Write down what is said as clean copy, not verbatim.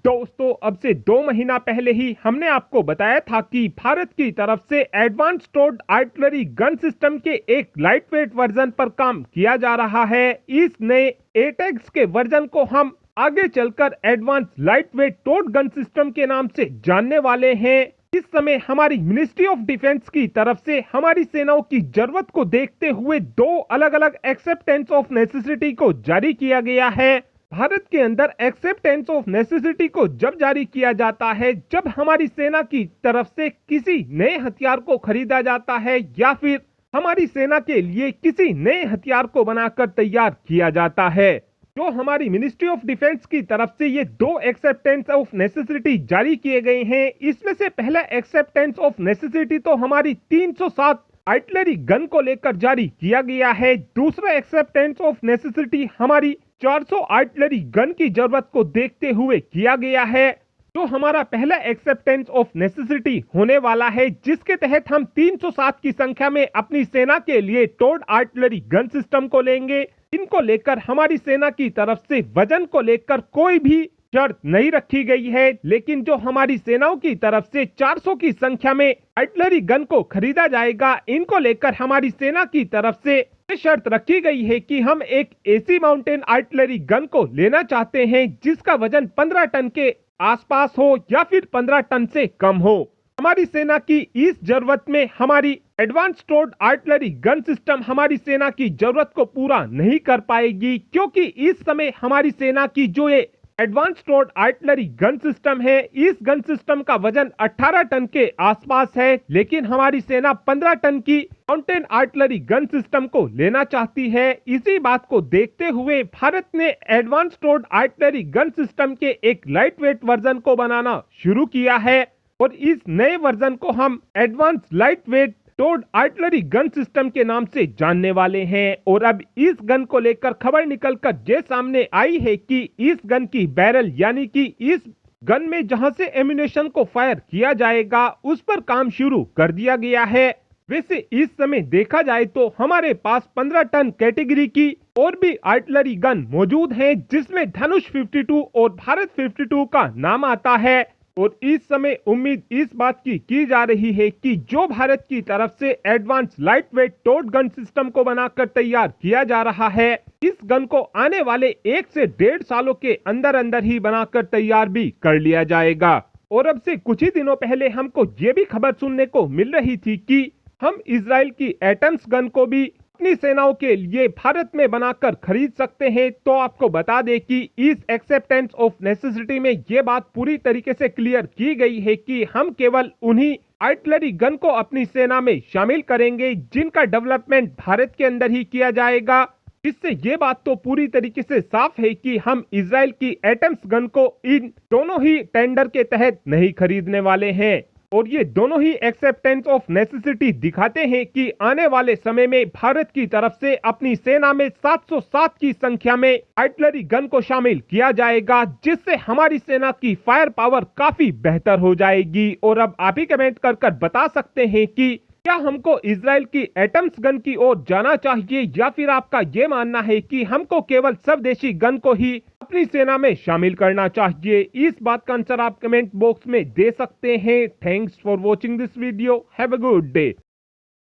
दोस्तों, अब से 2 महीना पहले ही हमने आपको बताया था कि भारत की तरफ से एडवांस टोर्ड आर्टिलरी गन सिस्टम के एक लाइटवेट वर्जन पर काम किया जा रहा है। इस नए एटैक्स के वर्जन को हम आगे चलकर एडवांस लाइटवेट टोर्ड गन सिस्टम के नाम से जानने वाले हैं। इस समय हमारी मिनिस्ट्री ऑफ डिफेंस की तरफ से हमारी सेनाओं की जरूरत को देखते हुए 2 अलग अलग एक्सेप्टेंस ऑफ नेसेसिटी को जारी किया गया है। भारत के अंदर एक्सेप्टेंस ऑफ नेसेसिटी को जब जारी किया जाता है जब हमारी सेना की तरफ से किसी नए हथियार को खरीदा जाता है या फिर हमारी सेना के लिए किसी नए हथियार को बनाकर तैयार किया जाता है। जो हमारी मिनिस्ट्री ऑफ डिफेंस की तरफ से ये 2 एक्सेप्टेंस ऑफ नेसेसिटी जारी किए गए हैं। इसमें से पहला एक्सेप्टेंस ऑफ नेसेसिटी तो हमारी 307 आर्टिलरी गन को लेकर जारी किया गया है। दूसरा एक्सेप्टेंस ऑफ नेसेसिटी हमारी 400 आर्टिलरी गन की जरूरत को देखते हुए किया गया है। जो हमारा पहला एक्सेप्टेंस ऑफ नेसेसिटी होने वाला है जिसके तहत हम 307 की संख्या में अपनी सेना के लिए टोर्ड आर्टिलरी गन सिस्टम को लेंगे। इनको लेकर हमारी सेना की तरफ से वजन को लेकर कोई भी शर्त नहीं रखी गई है, लेकिन जो हमारी सेनाओं की तरफ से 400 की संख्या में आर्टिलरी गन को खरीदा जाएगा, इनको लेकर हमारी सेना की तरफ से ये शर्त रखी गई है कि हम एक एसी माउंटेन आर्टिलरी गन को लेना चाहते हैं जिसका वजन 15 टन के आसपास हो या फिर 15 टन से कम हो। हमारी सेना की इस जरूरत में हमारी एडवांस टोर्ड आर्टिलरी गन सिस्टम हमारी सेना की जरूरत को पूरा नहीं कर पाएगी, क्योंकि इस समय हमारी सेना की जो ये एडवांस टोर्ड आर्टिलरी गन सिस्टम है, इस गन सिस्टम का वजन 18 टन के आसपास है, लेकिन हमारी सेना 15 टन की माउंटेन आर्टिलरी गन सिस्टम को लेना चाहती है। इसी बात को देखते हुए भारत ने एडवांस टोर्ड आर्टिलरी गन सिस्टम के एक लाइटवेट वर्जन को बनाना शुरू किया है और इस नए वर्जन को हम एडवांस लाइटवेट टोर्ड आर्टिलरी गन सिस्टम के नाम से जानने वाले हैं। और अब इस गन को लेकर खबर निकलकर ये सामने आई है कि इस गन की बैरल यानी कि इस गन में जहां से एम्यूनेशन को फायर किया जाएगा उस पर काम शुरू कर दिया गया है। वैसे इस समय देखा जाए तो हमारे पास 15 टन कैटेगरी की और भी आर्टिलरी गन मौजूद हैं, जिसमें धनुष 52 और भारत 52 का नाम आता है। और इस समय उम्मीद इस बात की जा रही है कि जो भारत की तरफ से एडवांस लाइटवेट टोर्ड गन सिस्टम को बनाकर तैयार किया जा रहा है, इस गन को आने वाले 1 से 1.5 सालों के अंदर अंदर ही बनाकर तैयार भी कर लिया जाएगा। और अब से कुछ ही दिनों पहले हमको ये भी खबर सुनने को मिल रही थी कि हम इजराइल की एटम्स गन को भी अपनी सेनाओं के लिए भारत में बनाकर खरीद सकते हैं। तो आपको बता दें कि इस एक्सेप्टेंस ऑफ नेसेसिटी में ये बात पूरी तरीके से क्लियर की गई है कि हम केवल उन्हीं आर्टिलरी गन को अपनी सेना में शामिल करेंगे जिनका डेवलपमेंट भारत के अंदर ही किया जाएगा। इससे ये बात तो पूरी तरीके से साफ है कि हम इजराइल की एटम्स गन को इन दोनों ही टेंडर के तहत नहीं खरीदने वाले हैं। और ये दोनों ही एक्सेप्टेंस ऑफ नेसेसिटी दिखाते हैं कि आने वाले समय में भारत की तरफ से अपनी सेना में 707 की संख्या में आर्टिलरी गन को शामिल किया जाएगा, जिससे हमारी सेना की फायर पावर काफी बेहतर हो जाएगी। और अब आप ही कमेंट कर बता सकते हैं कि क्या हमको इजराइल की एटम्स गन की ओर जाना चाहिए या फिर आपका ये मानना है कि हमको केवल स्वदेशी गन को ही अपनी सेना में शामिल करना चाहिए। इस बात का आंसर आप कमेंट बॉक्स में दे सकते हैं। Thanks for watching this video. Have a good day.